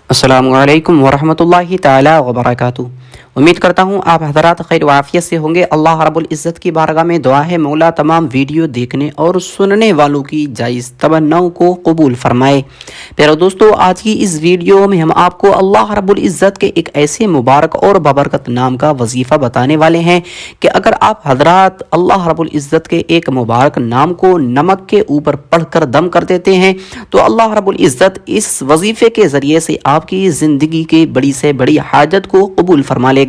अस्सलामु अलैकुम वरहमतुल्लाहि ताला वबरकातुहू। उम्मीद करता हूँ आप हज़रात खैर वाफ़ियत से होंगे। अल्लाह रब्बुल इज़्ज़त की बारगाह में दुआ है मौला तमाम वीडियो देखने और सुनने वालों की जायज़ तमन्नाओं को कबूल फरमाए। प्यारे दोस्तों, आज की इस वीडियो में हम आपको अल्लाह रब्बुल इज़्ज़त के एक ऐसे मुबारक और बबरकत नाम का वजीफ़ा बताने वाले हैं कि अगर आप हज़रात अल्लाह रब्बुल इज़्ज़त के एक मुबारक नाम को नमक के ऊपर पढ़कर दम कर देते हैं तो अल्लाह रब्बुल इज़्ज़त इस वजीफ़े के ज़रिए से आपकी ज़िंदगी की बड़ी से बड़ी हाजत को कबूल फरमा लेगा।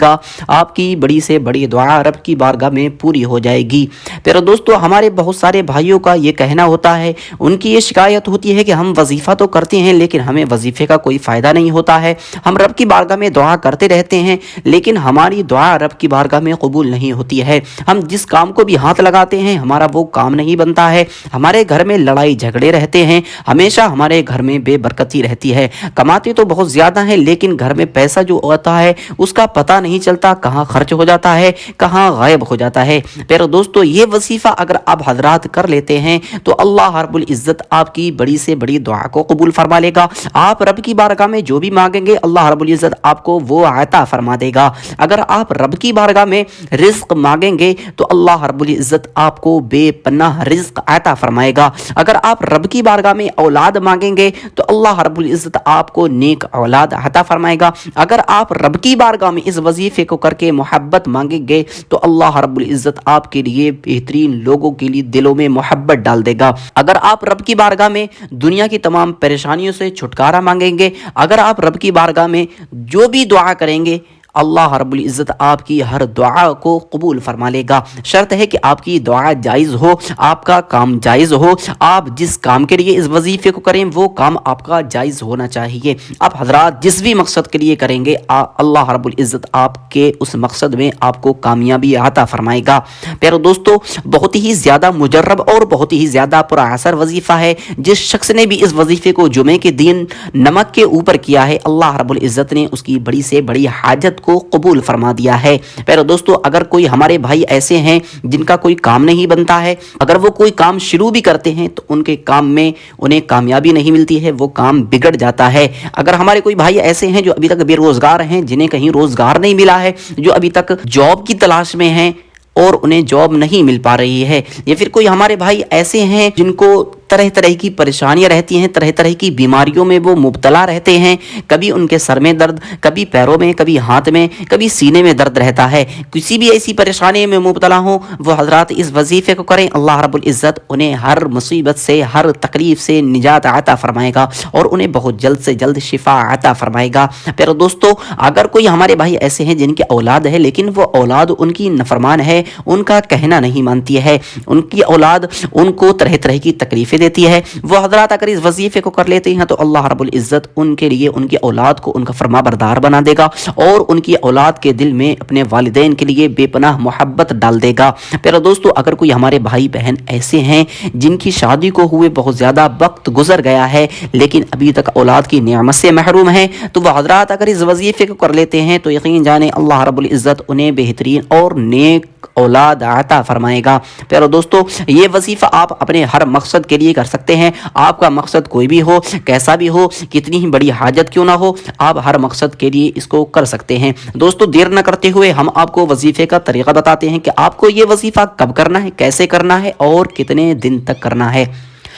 आपकी बड़ी से बड़ी दुआ रब की बारगाह में पूरी हो जाएगी। प्यारे दोस्तों, हमारे बहुत सारे भाइयों का ये कहना होता है, उनकी ये शिकायत होती है कि हम वजीफ़ा तो करते हैं लेकिन हमें वजीफ़े का कोई फ़ायदा नहीं होता है। हम रब की बारगाह में दुआ करते रहते हैं लेकिन हमारी दुआ रब की बारगाह में कबूल नहीं होती है। हम जिस काम को भी हाथ लगाते हैं हमारा वो काम नहीं बनता है। हमारे घर में लड़ाई झगड़े रहते हैं, हमेशा हमारे घर में बेबरकती रहती है। कमाते तो बहुत ज़्यादा हैं लेकिन घर में पैसा जो आता है उसका पता नहीं चलता, कहाँ खर्च हो जाता है, कहाँ गायब हो जाता है। प्यारे दोस्तों, ये वजीफ़ा अगर आप हजरात कर लेते हैं तो अल्लाह रब्बुल इज़्ज़त आपकी बड़ी से बड़ी दुआ को कबूल फरमा लेगा। आप रब की बारगाह में जो भी मांगेंगे अल्लाह रब्बुल इज़्ज़त आपको वो अता फरमा देगा। अगर आप रब की बारगाह में रिज़्क़ मांगेंगे तो अल्लाह रब्बुल इज़्ज़त आपको बेपनाह रिज़्क़ अता फरमाएगा। अगर आप रब की बारगाह में औलाद मांगेंगे तो अल्लाह रब्बुल इज़्ज़त आपको नेक औलाद अता फरमाएगा। अगर आप रब की बारगाह में इस वजीफ़े को करके मोहब्बत मांगेंगे तो अल्लाह रब्बुल इज़्ज़त आपके लिए बेहतरीन लोगों के लिए दिलों में मोहब्बत डाल देगा। अगर आप रब की बारगाह में दुनिया की तमाम परेशानियों से छुटकारा मांगेंगे, अगर आप रब की बारगाह में जो भी दुआ करेंगे अल्लाह रब्बुल इज़्ज़त आपकी हर दुआ को कबूल फरमा लेगा। शर्त है कि आपकी दुआ जायज़ हो, आपका काम जायज़ हो। आप जिस काम के लिए इस वजीफ़े को करें वो काम आपका जायज़ होना चाहिए। आप हज़रात जिस भी मकसद के लिए करेंगे अल्लाह रब्बुल इज़्ज़त आपके उस मकसद में आपको कामयाबी अता फरमाएगा। प्यारे दोस्तों, बहुत ही ज़्यादा मुजर्रब और बहुत ही ज़्यादा पुरअसर वजीफ़ा है। जिस शख्स ने भी इस वजीफ़े को जुमे के दिन नमक के ऊपर किया है अल्लाह रब्बुल इज़्ज़त ने उसकी बड़ी से बड़ी हाजत को कबूल फरमा दिया है। प्यारे दोस्तों, अगर कोई हमारे भाई ऐसे हैं जिनका कोई काम नहीं बनता है, अगर वो कोई काम शुरू भी करते हैं तो उनके काम में उन्हें कामयाबी नहीं मिलती है, वो काम बिगड़ जाता है। अगर हमारे कोई भाई ऐसे हैं जो अभी तक बेरोजगार हैं, जिन्हें कहीं रोजगार नहीं मिला है, जो अभी तक जॉब की तलाश में हैं और उन्हें जॉब नहीं मिल पा रही है, या फिर कोई हमारे भाई ऐसे हैं जिनको तरह तरह की परेशानियां रहती हैं, तरह तरह की बीमारियों में वो मुब्तला रहते हैं। कभी उनके सर में दर्द, कभी पैरों में, कभी हाथ में, कभी सीने में दर्द रहता है। किसी भी ऐसी परेशानी में मुब्तला हो वो हजरात इस वजीफ़े को करें, अल्लाह रब्बुल इज़्ज़त उन्हें हर मुसीबत से, हर तकलीफ से निजात अता फरमाएगा और उन्हें बहुत जल्द से जल्द शिफा अता फरमाएगा। प्यारे दोस्तों, अगर कोई हमारे भाई ऐसे हैं जिनकी औलाद है लेकिन वो औलाद उनकी नफरमान है, उनका कहना नहीं मानती है, उनकी औलाद उनको तरह तरह की तकलीफ़ें देती है, वो हजरात अगर इस वजीफ़े को कर लेते हैं तो अल्लाह रब्बुल इज़्ज़त उनके लिए उनकी औलाद को उनका फरमाबरदार बना देगा और उनकी औलाद के दिल में अपने वालिदैन के लिए बेपनाह मोहब्बत डाल देगा। प्यारे दोस्तों, अगर कोई हमारे भाई बहन ऐसे हैं जिनकी शादी को हुए बहुत ज़्यादा वक्त गुजर गया है लेकिन अभी तक औलाद की नेमत से महरूम है तो वह हजरात अगर इस वजीफ़े को कर लेते हैं तो यकीन जाने अल्लाह रब्बुल इज़्ज़त उन्हें बेहतरीन और नेक औलाद अता फरमाएगा। प्यारे दोस्तों, ये वजीफ़ा आप अपने हर मकसद के लिए कर सकते हैं। आपका मकसद कोई भी हो, कैसा भी हो, कितनी ही बड़ी हाजत क्यों ना हो, आप हर मकसद के लिए इसको कर सकते हैं। दोस्तों, देर न करते हुए हम आपको वजीफ़े का तरीक़ा बताते हैं कि आपको ये वजीफ़ा कब करना है, कैसे करना है और कितने दिन तक करना है।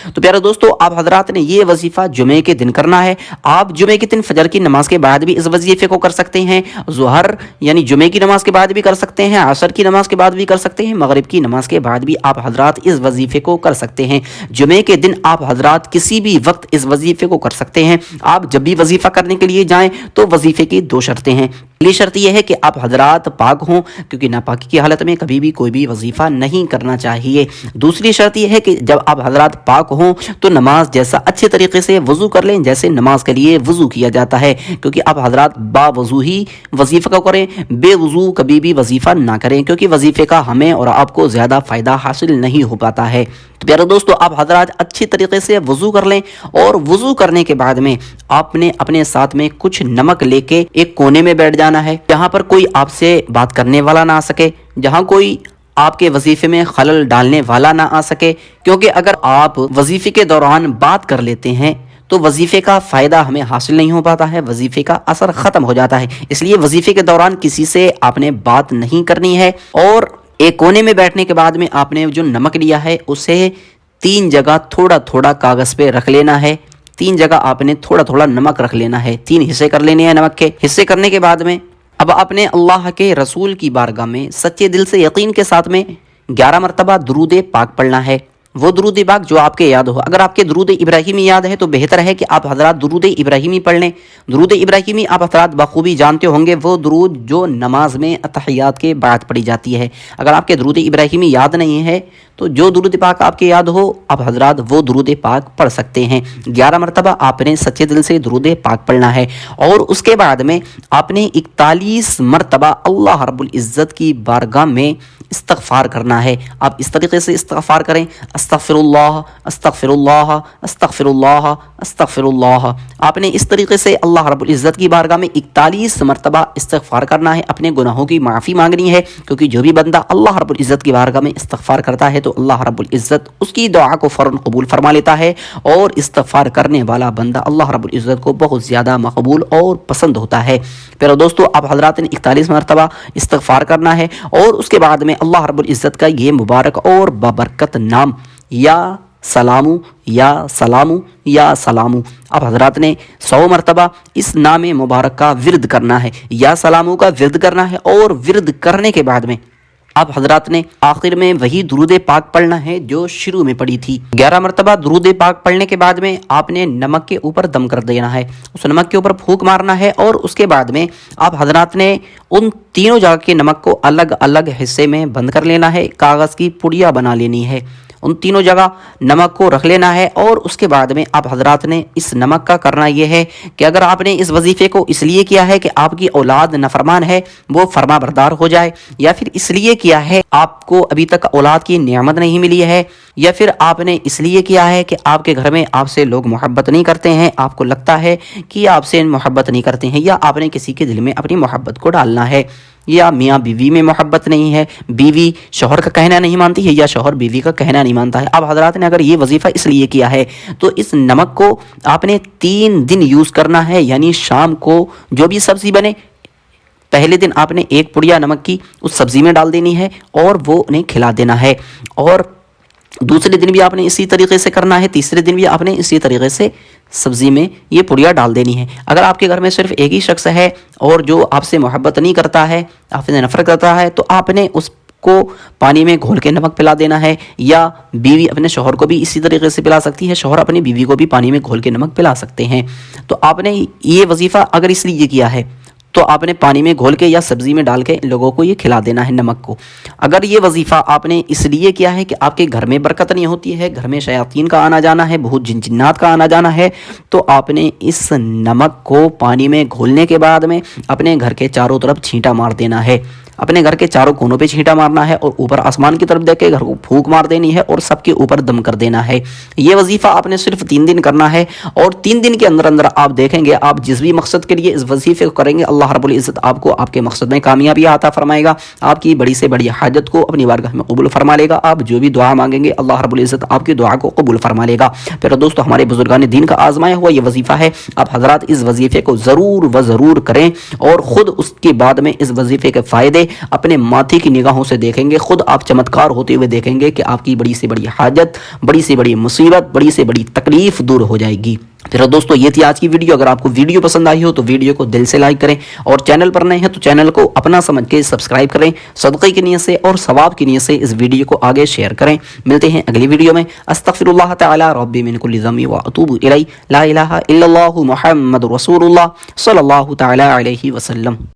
तो प्यारे दोस्तों, आप हजरात ने ये वजीफ़ा जुमे के दिन करना है। आप जुमे के दिन फजर की नमाज के बाद भी इस वजीफ़े को कर सकते हैं, ज़ुहर यानी जुमे की नमाज के बाद भी कर सकते हैं, असर की नमाज के बाद भी कर सकते हैं, मगरिब की नमाज के बाद भी आप हजरात इस वजीफ़े को कर सकते हैं। जुमे के दिन आप हजरात किसी भी वक्त इस वजीफ़े को कर सकते हैं। आप जब भी वजीफ़ा करने के लिए जाएँ तो वजीफ़े की दो शर्तें हैं। पहली शर्त यह है कि आप हजरात पाक हों, क्योंकि नापाकी की हालत में कभी भी कोई भी वजीफ़ा नहीं करना चाहिए। दूसरी शर्त यह है कि जब आप हजरात पाक हों तो नमाज जैसा अच्छे तरीके से वज़ू कर लें जैसे नमाज के लिए वज़ू किया जाता है, क्योंकि आप हजरात बावज़ू ही वजीफ़ा को करें, बेवज़ू कभी भी वजीफ़ा ना करें, क्योंकि वजीफ़े का हमें और आपको ज़्यादा फ़ायदा हासिल नहीं हो पाता है। तो प्यारे दोस्तों, आप हजरात अच्छी तरीके से वज़ू कर लें और वज़ू करने के बाद में आपने अपने साथ में कुछ नमक लेके एक कोने में बैठ जाना है जहाँ पर कोई आपसे बात करने वाला ना आ सके, जहाँ कोई आपके वजीफे में खलल डालने वाला ना आ सके। क्योंकि अगर आप वजीफे के दौरान बात कर लेते हैं تو وظیفے کا فائدہ ہمیں حاصل نہیں ہو پاتا ہے، وظیفے کا اثر ختم ہو جاتا ہے۔ اس لیے وظیفے کے دوران کسی سے آپ نے بات نہیں کرنی ہے، اور ایک کونے میں بیٹھنے کے بعد میں آپ نے جو نمک لیا ہے اسے 3 جگہ تھوڑا تھوڑا کاغذ پہ رکھ لینا ہے۔ 3 جگہ آپ نے تھوڑا تھوڑا نمک رکھ لینا ہے، 3 حصے کر لینے ہیں نمک کے۔ حصے کرنے کے بعد میں اب اپنے اللہ کے رسول کی بارگاہ میں سچے دل سے یقین کے ساتھ میں 11 مرتبہ درود پاک پڑھنا ہے۔ وہ درود پاک جو آپ کے یاد ہو، اگر آپ کے درود ابراہیمی یاد ہے تو بہتر ہے کہ آپ حضرات درود ابراہیمی پڑھ لیں۔ درود ابراہیمی آپ حضرات بخوبی جانتے ہوں گے، وہ درود جو نماز میں اتحیات کے بعد پڑھی جاتی ہے۔ اگر آپ کے درود ابراہیمی یاد نہیں ہے تو جو درود پاک آپ کے یاد ہو آپ حضرات وہ درود پاک پڑھ سکتے ہیں۔ 11 مرتبہ آپ نے سچے دل سے درود پاک پڑھنا ہے، اور اس کے بعد میں آپ نے 41 مرتبہ اللہ رب العزت کی بارگاہ میں استغفار کرنا ہے۔ آپ اس طریقے سے استغفار کریں، استغفر اللہ استغفر اللہ استغفر اللہ استغفر اللہ۔ آپ نے اس طریقے سے اللہ رب العزت کی بارگاہ میں 41 مرتبہ استغفار کرنا ہے، اپنے گناہوں کی معافی مانگنی ہے، کیونکہ جو بھی بندہ اللہ رب العزت کی بارگاہ میں استغفار کرتا ہے تو اللہ رب العزت اس کی دعا کو فوراً قبول فرما لیتا ہے، اور استغفار کرنے والا بندہ اللہ رب العزت کو بہت زیادہ مقبول اور پسند ہوتا ہے۔ پھر دوستو آپ حضرات نے 41 مرتبہ استغفار کرنا ہے، اور اس کے بعد میں اللہ رب العزت کا یہ مبارک اور بابرکت نام یا سلامو یا سلامو یا سلامو آپ حضرات نے 100 مرتبہ اس نام مبارک کا ورد کرنا ہے، یا سلامو کا ورد کرنا ہے، اور ورد کرنے کے بعد میں آپ حضرات نے آخر میں وہی درود پاک پڑھنا ہے جو شروع میں پڑھی تھی۔ 11 مرتبہ درود پاک پڑھنے کے بعد میں آپ نے نمک کے اوپر دم کر دینا ہے، اس نمک کے اوپر پھونک مارنا ہے، اور اس کے بعد میں آپ حضرات نے ان تینوں جگہ کے نمک کو الگ الگ حصے میں بند کر لینا ہے، کاغذ کی پڑیا بنا لینی ہے، ان تینوں جگہ نمک کو رکھ لینا ہے۔ اور اس کے بعد میں آپ حضرات نے اس نمک کا کرنا یہ ہے کہ اگر آپ نے اس وظیفے کو اس لیے کیا ہے کہ آپ کی اولاد نافرمان ہے وہ فرما بردار ہو جائے، یا پھر اس لیے کیا ہے آپ کو ابھی تک اولاد کی نعمت نہیں ملی ہے، یا پھر آپ نے اس لیے کیا ہے کہ آپ کے گھر میں آپ سے لوگ محبت نہیں کرتے ہیں، آپ کو لگتا ہے کہ آپ سے محبت نہیں کرتے ہیں، یا آپ نے کسی کے دل میں اپنی محبت کو ڈالنا ہے، یا میاں بیوی میں محبت نہیں ہے، بیوی شوہر کا کہنا نہیں مانتی ہے، یا شوہر بیوی کا کہنا نہیں مانتا ہے۔ اب حضرات نے اگر یہ وظیفہ اس لیے کیا ہے تو اس نمک کو آپ نے 3 دن یوز کرنا ہے، یعنی شام کو جو بھی سبزی بنے پہلے دن آپ نے 1 پڑیا نمک کی اس سبزی میں ڈال دینی ہے، اور وہ انہیں کھلا دینا ہے، اور دوسرے دن بھی آپ نے اسی طریقے سے کرنا ہے، تیسرے دن بھی آپ نے اسی طریقے سے سبزی میں یہ پڑیا ڈال دینی ہے۔ اگر آپ کے گھر میں صرف ایک ہی شخص ہے اور جو آپ سے محبت نہیں کرتا ہے، آپ سے نفرت کرتا ہے، تو آپ نے اس کو پانی میں گھول کے نمک پلا دینا ہے، یا بیوی اپنے شوہر کو بھی اسی طریقے سے پلا سکتی ہے، شوہر اپنی بیوی کو بھی پانی میں گھول کے نمک پلا سکتے ہیں۔ تو آپ نے یہ وظیفہ اگر اس لیے کیا ہے تو آپ نے پانی میں گھول کے یا سبزی میں ڈال کے لوگوں کو یہ کھلا دینا ہے نمک کو۔ اگر یہ وظیفہ آپ نے اس لیے کیا ہے کہ آپ کے گھر میں برکت نہیں ہوتی ہے، گھر میں شیاطین کا آنا جانا ہے، بہت جنات کا آنا جانا ہے، تو آپ نے اس نمک کو پانی میں گھولنے کے بعد میں اپنے گھر کے چاروں طرف چھینٹا مار دینا ہے، اپنے گھر کے چاروں کونوں پہ چھینٹا مارنا ہے، اور اوپر آسمان کی طرف دیکھ کے گھر کو پھونک مار دینی ہے، اور سب کے اوپر دم کر دینا ہے۔ یہ وظیفہ آپ نے صرف 3 دن کرنا ہے، اور 3 دن کے اندر اندر آپ دیکھیں گے آپ جس بھی مقصد کے لیے اس وظیفے کو کریں گے اللہ رب العزت آپ کو آپ کے مقصد میں کامیابی عطا فرمائے گا، آپ کی بڑی سے بڑی حاجت کو اپنی بارگاہ میں قبول فرما لے گا، آپ جو بھی دعا مانگیں گے اللہ رب العزت آپ کی دعا کو قبول فرما لے گا۔ پھر دوستو ہمارے بزرگان دین کا آزمایا ہوا یہ وظیفہ ہے، آپ حضرات اس وظیفے کو ضرور و ضرور کریں، اور خود اس کے بعد میں اس وظیفے کے فائدے اپنے ماتھے کی نگاہوں سے دیکھیں گے، خود آپ چمتکار ہوتے ہوئے دیکھیں گے کہ آپ کی بڑی سے بڑی حاجت، بڑی سے بڑی مصیبت، بڑی سے بڑی تکلیف دور ہو جائے گی۔ پھر دوستو یہ تھی آج کی ویڈیو، اگر آپ کو ویڈیو پسند آئی ہو تو ویڈیو کو دل سے لائک کریں، اور چینل پر نئے ہیں تو چینل کو اپنا سمجھ کے سبسکرائب کریں، صدقے کی نیت سے اور ثواب کی نیت سے اس ویڈیو کو آگے شیئر کریں۔ ملتے ہیں اگلی ویڈیو میں۔ استغفر اللہ تعالی ربی من کل ذنب واتوب الیہ، لا الہ الا اللہ محمد رسول اللہ صلی اللہ تعالی علیہ وسلم۔